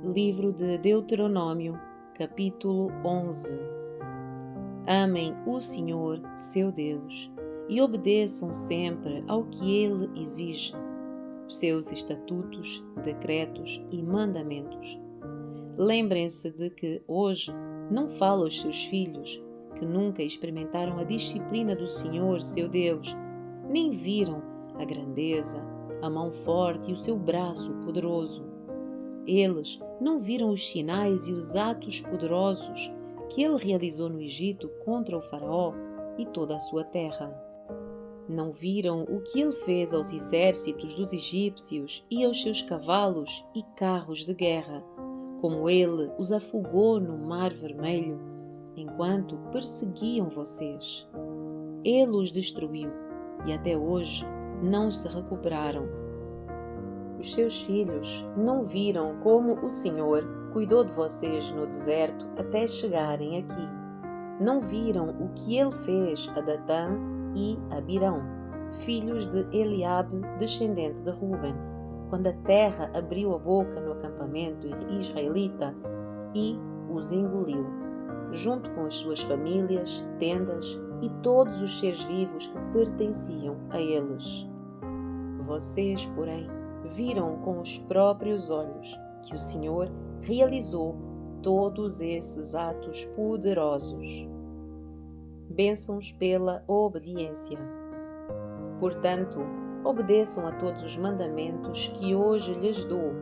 Livro de Deuteronômio, capítulo 11. Amem o Senhor, seu Deus, e obedeçam sempre ao que Ele exige, os seus estatutos, decretos e mandamentos. Lembrem-se de que hoje não falo aos seus filhos, que nunca experimentaram a disciplina do Senhor, seu Deus, nem viram a grandeza, a mão forte e o seu braço poderoso. Eles não viram os sinais e os atos poderosos que ele realizou no Egito contra o faraó e toda a sua terra. Não viram o que ele fez aos exércitos dos egípcios e aos seus cavalos e carros de guerra, como ele os afogou no Mar Vermelho, enquanto perseguiam vocês. Ele os destruiu e até hoje não se recuperaram. Os seus filhos não viram como o Senhor cuidou de vocês no deserto até chegarem aqui. Não viram o que ele fez a Datã e a Abirão, filhos de Eliabe, descendente de Ruben, quando a terra abriu a boca no acampamento israelita e os engoliu, junto com as suas famílias, tendas e todos os seres vivos que pertenciam a eles. Vocês, porém, viram com os próprios olhos que o Senhor realizou todos esses atos poderosos. Bênçãos pela obediência. Portanto, obedeçam a todos os mandamentos que hoje lhes dou,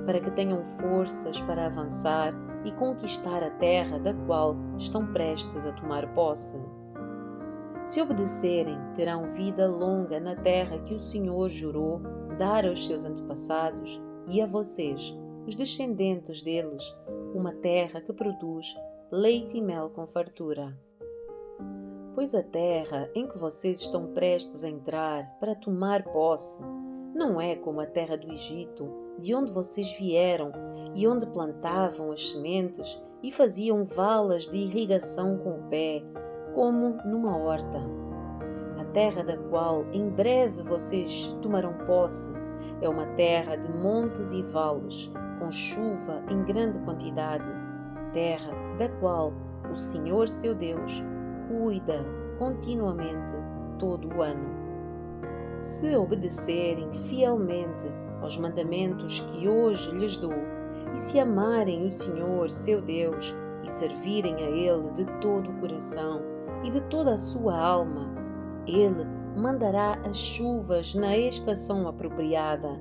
para que tenham forças para avançar e conquistar a terra da qual estão prestes a tomar posse. Se obedecerem, terão vida longa na terra que o Senhor jurou dar aos seus antepassados e a vocês, os descendentes deles, uma terra que produz leite e mel com fartura. Pois a terra em que vocês estão prestes a entrar para tomar posse não é como a terra do Egito, de onde vocês vieram e onde plantavam as sementes e faziam valas de irrigação com o pé, como numa horta. A terra da qual em breve vocês tomarão posse é uma terra de montes e vales, com chuva em grande quantidade, terra da qual o Senhor seu Deus cuida continuamente todo o ano. Se obedecerem fielmente aos mandamentos que hoje lhes dou, e se amarem o Senhor seu Deus e servirem a Ele de todo o coração e de toda a sua alma, Ele mandará as chuvas na estação apropriada,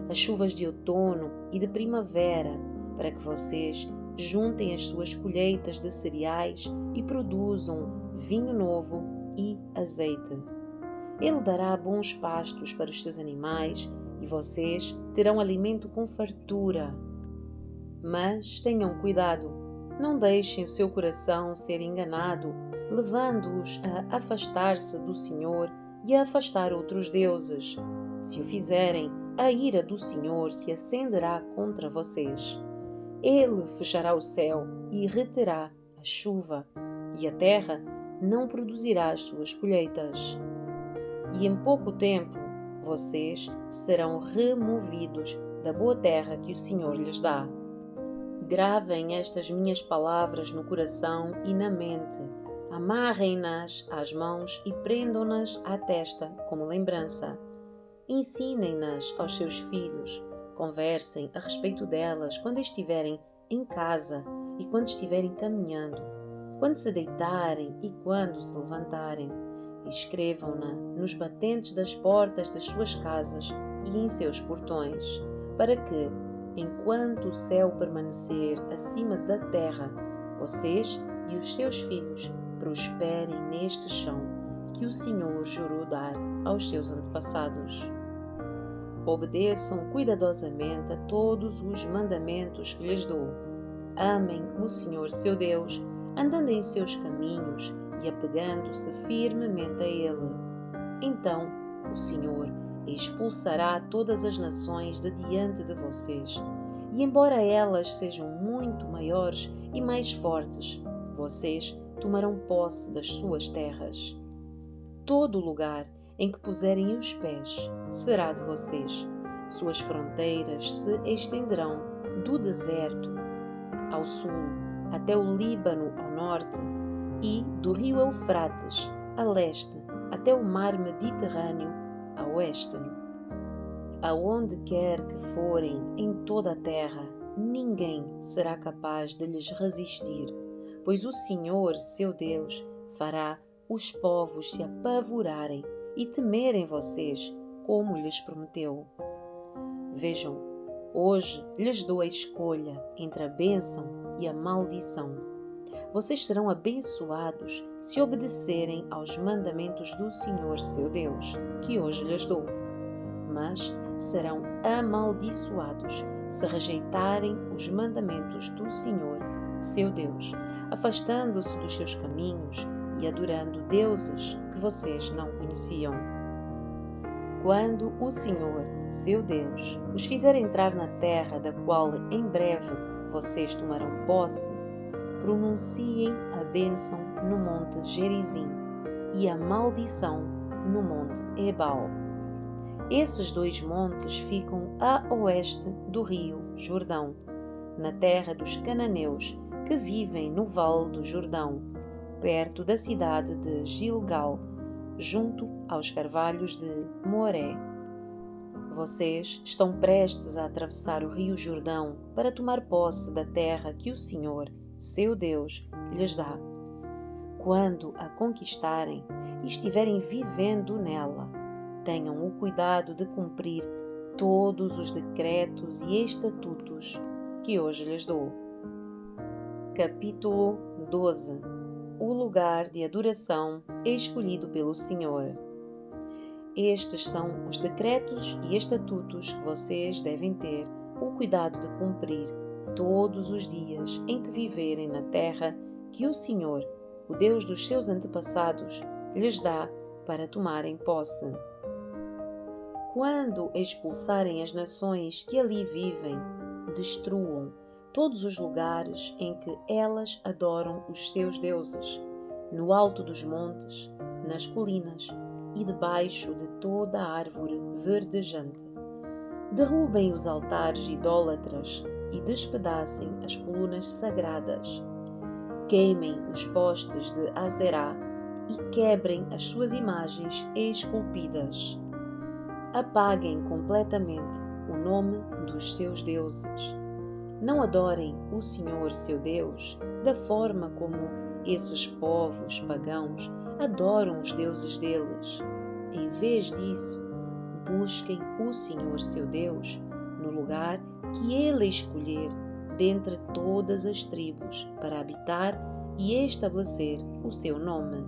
as chuvas de outono e de primavera, para que vocês juntem as suas colheitas de cereais e produzam vinho novo e azeite. Ele dará bons pastos para os seus animais e vocês terão alimento com fartura. Mas tenham cuidado, não deixem o seu coração ser enganado, levando-os a afastar-se do Senhor e a afastar outros deuses. Se o fizerem, a ira do Senhor se acenderá contra vocês. Ele fechará o céu e reterá a chuva, e a terra não produzirá as suas colheitas. E em pouco tempo vocês serão removidos da boa terra que o Senhor lhes dá. Gravem estas minhas palavras no coração e na mente, amarrem-nas às mãos e prendam-nas à testa como lembrança. Ensinem-nas aos seus filhos, conversem a respeito delas quando estiverem em casa e quando estiverem caminhando, quando se deitarem e quando se levantarem. Escrevam-na nos batentes das portas das suas casas e em seus portões, para que, enquanto o céu permanecer acima da terra, vocês e os seus filhos prosperem neste chão que o Senhor jurou dar aos seus antepassados. Obedeçam cuidadosamente a todos os mandamentos que lhes dou. Amem o Senhor seu Deus, andando em seus caminhos e apegando-se firmemente a Ele. Então o Senhor expulsará todas as nações de diante de vocês, e embora elas sejam muito maiores e mais fortes, vocês tomarão posse das suas terras. Todo lugar em que puserem os pés será de vocês. Suas fronteiras se estenderão do deserto ao sul até o Líbano ao norte, e do rio Eufrates a leste até o mar Mediterrâneo a oeste. Aonde quer que forem em toda a terra, ninguém será capaz de lhes resistir, pois o Senhor, seu Deus, fará os povos se apavorarem e temerem vocês, como lhes prometeu. Vejam, hoje lhes dou a escolha entre a bênção e a maldição. Vocês serão abençoados se obedecerem aos mandamentos do Senhor, seu Deus, que hoje lhes dou. Mas serão amaldiçoados se rejeitarem os mandamentos do Senhor, seu Deus, afastando-se dos seus caminhos e adorando deuses que vocês não conheciam. Quando o Senhor, seu Deus, os fizer entrar na terra da qual em breve vocês tomarão posse, pronunciem a bênção no monte Gerizim e a maldição no monte Ebal. Esses dois montes ficam a oeste do rio Jordão, na terra dos cananeus que vivem no vale do Jordão, perto da cidade de Gilgal, junto aos carvalhos de Moré. Vocês estão prestes a atravessar o rio Jordão para tomar posse da terra que o Senhor, seu Deus, lhes dá. Quando a conquistarem e estiverem vivendo nela, tenham o cuidado de cumprir todos os decretos e estatutos que hoje lhes dou. Capítulo 12. O lugar de adoração escolhido pelo Senhor. Estes são os decretos e estatutos que vocês devem ter o cuidado de cumprir todos os dias em que viverem na terra que o Senhor, o Deus dos seus antepassados, lhes dá para tomarem posse. Quando expulsarem as nações que ali vivem, destruam todos os lugares em que elas adoram os seus deuses, no alto dos montes, nas colinas e debaixo de toda a árvore verdejante. Derrubem os altares idólatras e despedacem as colunas sagradas. Queimem os postes de Azerá e quebrem as suas imagens esculpidas. Apaguem completamente o nome dos seus deuses. Não adorem o Senhor, seu Deus, da forma como esses povos pagãos adoram os deuses deles. Em vez disso, busquem o Senhor, seu Deus, no lugar que Ele escolher dentre todas as tribos para habitar e estabelecer o seu nome.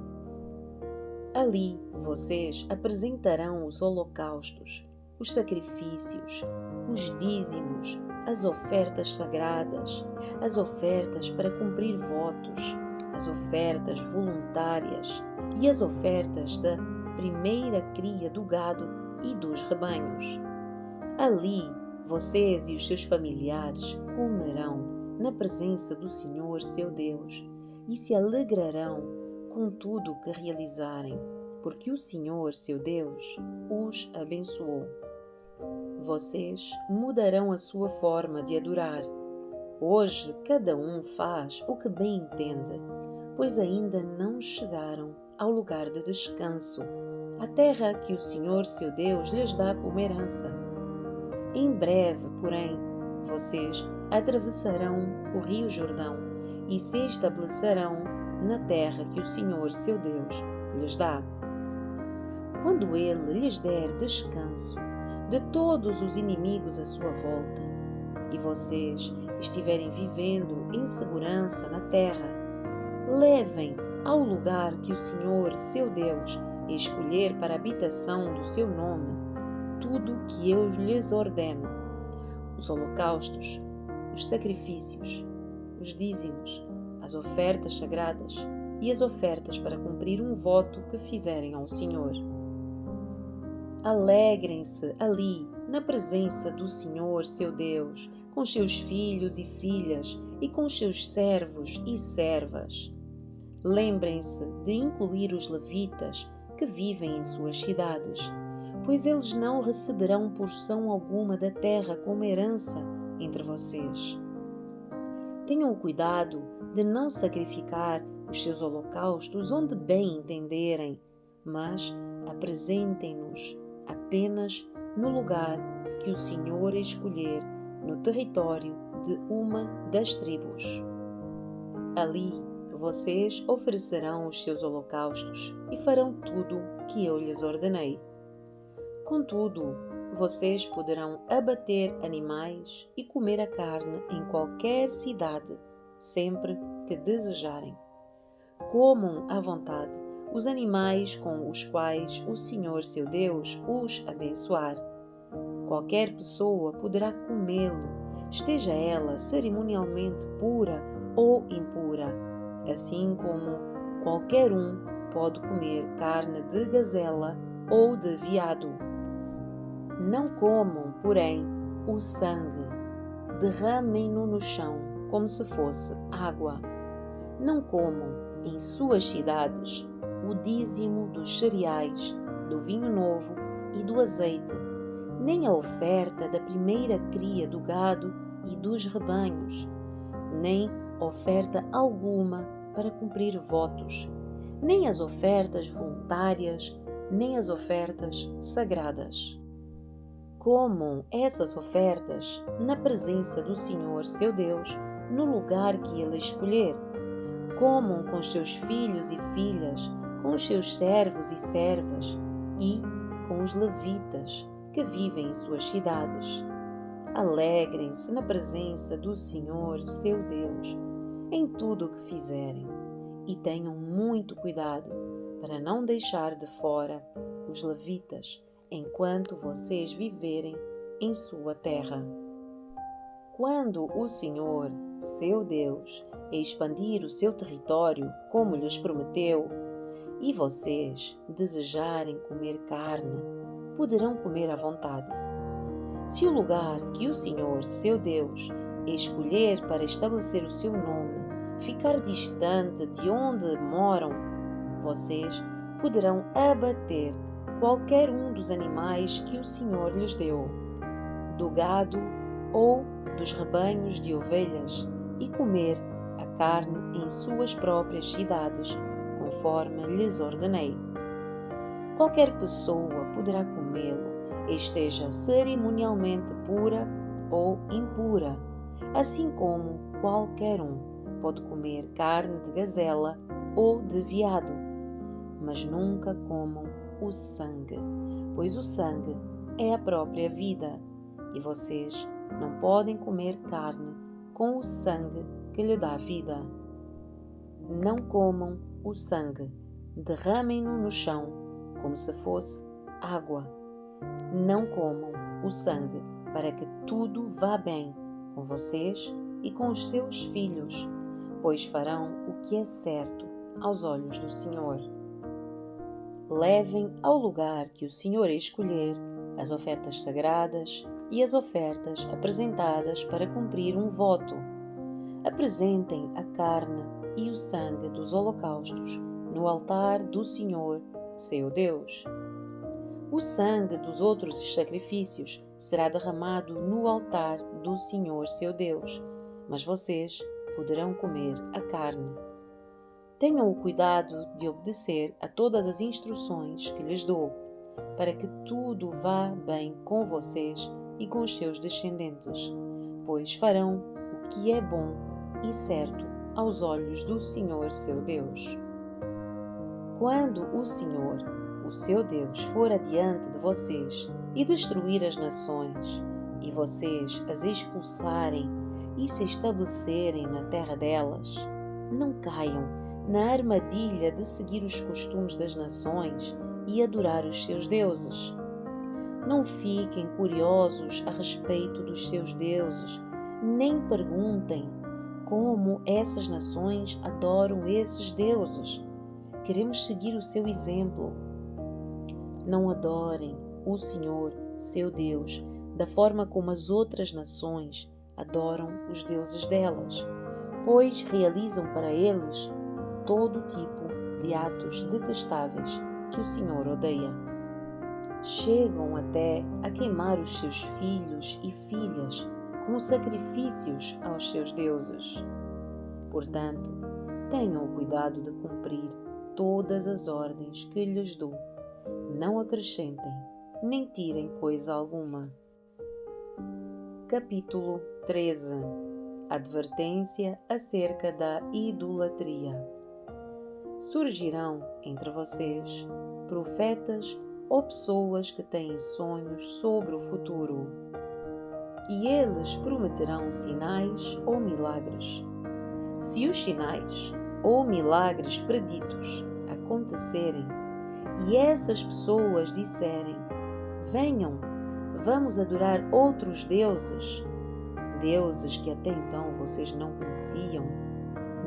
Ali vocês apresentarão os holocaustos, os sacrifícios, os dízimos, as ofertas sagradas, as ofertas para cumprir votos, as ofertas voluntárias e as ofertas da primeira cria do gado e dos rebanhos. Ali vocês e os seus familiares comerão na presença do Senhor, seu Deus, e se alegrarão com tudo o que realizarem, porque o Senhor, seu Deus, os abençoou. Vocês mudarão a sua forma de adorar. Hoje cada um faz o que bem entende, pois ainda não chegaram ao lugar de descanso, a terra que o Senhor, seu Deus, lhes dá como herança. Em breve, porém, vocês atravessarão o rio Jordão e se estabelecerão na terra que o Senhor, seu Deus, lhes dá. Quando Ele lhes der descanso de todos os inimigos à sua volta, e vocês estiverem vivendo em segurança na terra, levem ao lugar que o Senhor, seu Deus, escolher para a habitação do seu nome, tudo o que eu lhes ordeno: os holocaustos, os sacrifícios, os dízimos, as ofertas sagradas e as ofertas para cumprir um voto que fizerem ao Senhor. Alegrem-se ali, na presença do Senhor, seu Deus, com seus filhos e filhas e com seus servos e servas. Lembrem-se de incluir os levitas que vivem em suas cidades, pois eles não receberão porção alguma da terra como herança entre vocês. Tenham o cuidado de não sacrificar os seus holocaustos onde bem entenderem, mas apresentem-nos apenas no lugar que o Senhor escolher no território de uma das tribos. Ali vocês oferecerão os seus holocaustos e farão tudo que eu lhes ordenei. Contudo, vocês poderão abater animais e comer a carne em qualquer cidade, sempre que desejarem. Comam à vontade os animais com os quais o Senhor seu Deus os abençoar. Qualquer pessoa poderá comê-lo, esteja ela cerimonialmente pura ou impura, assim como qualquer um pode comer carne de gazela ou de veado. Não comam, porém, o sangue. Derramem-no no chão, como se fosse água. Não comam em suas cidades o dízimo dos cereais, do vinho novo e do azeite, nem a oferta da primeira cria do gado e dos rebanhos, nem oferta alguma para cumprir votos, nem as ofertas voluntárias, nem as ofertas sagradas. Comam essas ofertas na presença do Senhor seu Deus, no lugar que Ele escolher. Comam com os seus filhos e filhas, com os seus servos e servas, e com os levitas que vivem em suas cidades. Alegrem-se na presença do Senhor seu Deus, em tudo o que fizerem, e tenham muito cuidado para não deixar de fora os levitas, enquanto vocês viverem em sua terra. Quando o Senhor, seu Deus, expandir o seu território, como lhes prometeu, e vocês desejarem comer carne, poderão comer à vontade. Se o lugar que o Senhor, seu Deus, escolher para estabelecer o seu nome ficar distante de onde moram, vocês poderão abater qualquer um dos animais que o Senhor lhes deu, do gado ou dos rebanhos de ovelhas, e comer a carne em suas próprias cidades, conforme lhes ordenei. Qualquer pessoa poderá comê-lo, esteja cerimonialmente pura ou impura, assim como qualquer um pode comer carne de gazela ou de veado, mas nunca comam o sangue, pois o sangue é a própria vida, e vocês não podem comer carne com o sangue que lhe dá vida. Não comam o sangue, derramem-no no chão, como se fosse água. Não comam o sangue, para que tudo vá bem com vocês e com os seus filhos, pois farão o que é certo aos olhos do Senhor. Levem ao lugar que o Senhor escolher as ofertas sagradas e as ofertas apresentadas para cumprir um voto. Apresentem a carne e o sangue dos holocaustos no altar do Senhor, seu Deus. O sangue dos outros sacrifícios será derramado no altar do Senhor, seu Deus, mas vocês poderão comer a carne. Tenham o cuidado de obedecer a todas as instruções que lhes dou, para que tudo vá bem com vocês e com os seus descendentes, pois farão o que é bom e certo aos olhos do Senhor seu Deus. Quando o Senhor, o seu Deus, for adiante de vocês e destruir as nações, e vocês as expulsarem e se estabelecerem na terra delas, não caiam na armadilha de seguir os costumes das nações e adorar os seus deuses. Não fiquem curiosos a respeito dos seus deuses, nem perguntem como essas nações adoram esses deuses. Queremos seguir o seu exemplo. Não adorem o Senhor, seu Deus, da forma como as outras nações adoram os deuses delas, pois realizam para eles todo tipo de atos detestáveis que o Senhor odeia. Chegam até a queimar os seus filhos e filhas como sacrifícios aos seus deuses. Portanto, tenham o cuidado de cumprir todas as ordens que lhes dou. Não acrescentem, nem tirem coisa alguma. Capítulo 13. Advertência acerca da idolatria. Surgirão entre vocês profetas ou pessoas que têm sonhos sobre o futuro, e eles prometerão sinais ou milagres. Se os sinais ou milagres preditos acontecerem, e essas pessoas disserem: venham, vamos adorar outros deuses, deuses que até então vocês não conheciam,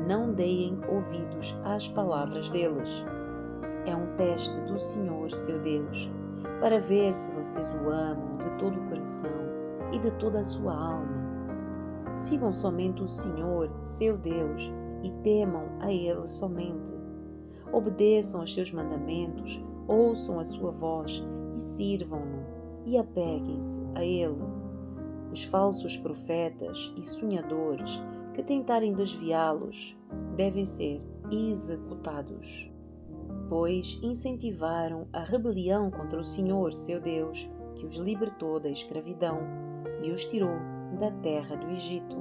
não deem ouvidos às palavras deles. É um teste do Senhor, seu Deus, para ver se vocês o amam de todo o coração e de toda a sua alma. Sigam somente o Senhor, seu Deus, e temam a Ele somente. Obedeçam aos seus mandamentos, ouçam a sua voz e sirvam-no, e apeguem-se a Ele. Os falsos profetas e sonhadores que tentarem desviá-los devem ser executados, pois incentivaram a rebelião contra o Senhor, seu Deus, que os libertou da escravidão e os tirou da terra do Egito.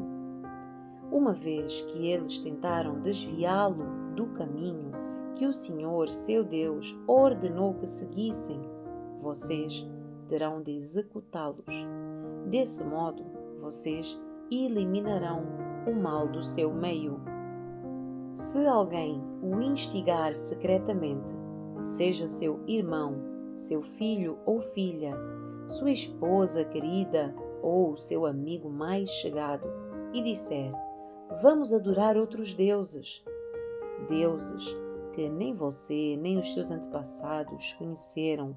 Uma vez que eles tentaram desviá-lo do caminho que o Senhor, seu Deus, ordenou que seguissem, vocês terão de executá-los. Desse modo, vocês eliminarão o mal do seu meio. Se alguém o instigar secretamente, seja seu irmão, seu filho ou filha, sua esposa querida ou seu amigo mais chegado, e disser: vamos adorar outros deuses, deuses que nem você nem os seus antepassados conheceram,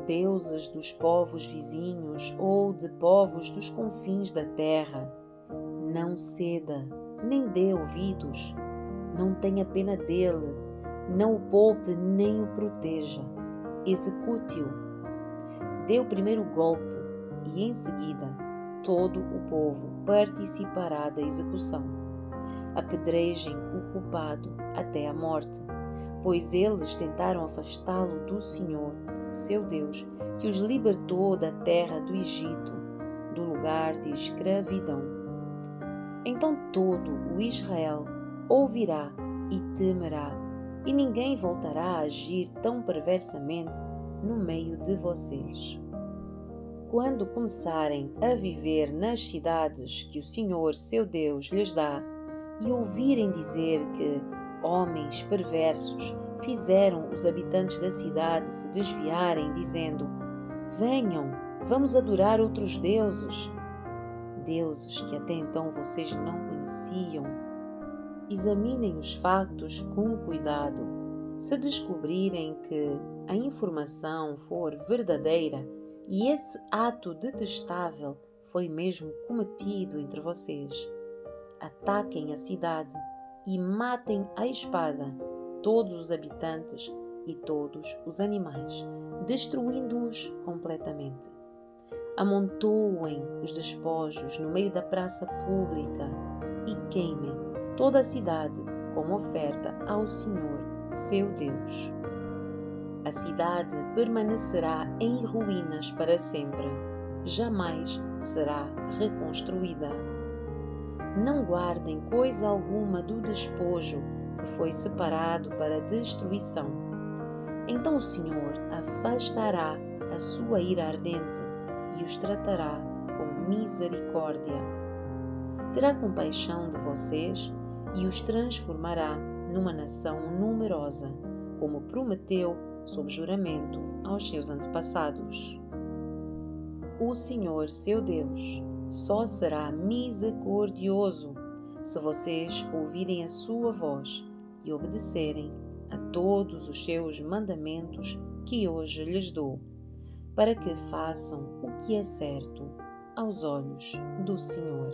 deuses dos povos vizinhos ou de povos dos confins da terra, não ceda, nem dê ouvidos, não tenha pena dele, não o poupe nem o proteja, execute-o. Dê o primeiro golpe e em seguida todo o povo participará da execução. Apedrejem o culpado até a morte, pois eles tentaram afastá-lo do Senhor, seu Deus, que os libertou da terra do Egito, do lugar de escravidão. Então todo o Israel ouvirá e temerá, e ninguém voltará a agir tão perversamente no meio de vocês. Quando começarem a viver nas cidades que o Senhor, seu Deus, lhes dá, e ouvirem dizer que homens perversos fizeram os habitantes da cidade se desviarem, dizendo: venham, vamos adorar outros deuses, deuses que até então vocês não conheciam. Examinem os factos com cuidado. Se descobrirem que a informação for verdadeira e esse ato detestável foi mesmo cometido entre vocês, ataquem a cidade e matem à espada todos os habitantes e todos os animais, destruindo-os completamente. Amontoem os despojos no meio da praça pública e queimem toda a cidade como oferta ao Senhor, seu Deus. A cidade permanecerá em ruínas para sempre, jamais será reconstruída. Não guardem coisa alguma do despojo que foi separado para destruição. Então o Senhor afastará a sua ira ardente e os tratará com misericórdia. Terá compaixão de vocês e os transformará numa nação numerosa, como prometeu sob juramento aos seus antepassados. O Senhor, seu Deus, só será misericordioso se vocês ouvirem a sua voz e obedecerem a todos os seus mandamentos que hoje lhes dou, para que façam o que é certo aos olhos do Senhor.